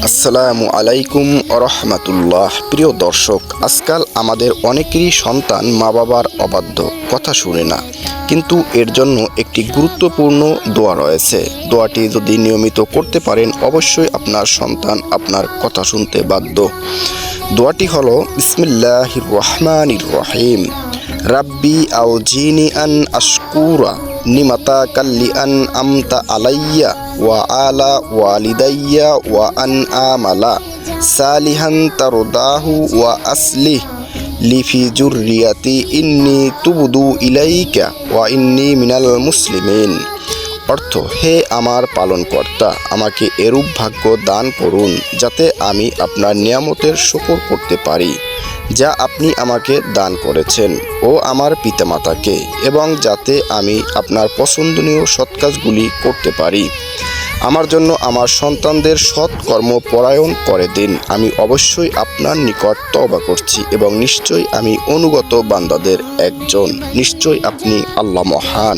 আসসালামু আলাইকুম রহমাতুল্লাহ। প্রিয় দর্শক, আজকাল আমাদের অনেকেরই সন্তান মা বাবার অবাধ্য, কথা শুনে না, কিন্তু এর জন্য একটি গুরুত্বপূর্ণ দোয়া রয়েছে। দোয়াটি যদি নিয়মিত করতে পারেন, অবশ্যই আপনার সন্তান আপনার কথা শুনতে বাধ্য। দোয়াটি হলো বিসমিল্লাহির রহমানির রহিম। রাব্বি আউজিনি আন আশকুরা নিমাতা কাল্লি আন আমতা আলাইয়া ওয়া আলা ওয়ালিদাইয়া ওয়া আন আমালা সালিহান তারদাহু ওয়া আসলিহ লিফি জুররিয়াতি ইন্নি তুবদু ইলাইকা ওয়া ইন্নি মিনাল মুসলিমিন। অর্থ: হে আমার পালনকর্তা, আমাকে এরূপ ভাগ্য দান করুন যাতে আমি আপনার নিয়ামতের শুকর করতে পারি যা আপনি আমাকে দান করেছেন, ও আমার পিতামাতাকে, এবং যাতে আমি আপনার পছন্দনীয় সৎ কাজগুলি করতে পারি। আমার জন্য আমার সন্তানদের সৎ কর্মপরায়ণ করে দিন। আমি অবশ্যই আপনার নিকট তওবা করছি এবং নিশ্চয়ই আমি অনুগত বান্দাদের একজন। নিশ্চয়ই আপনি আল্লাহ মহান।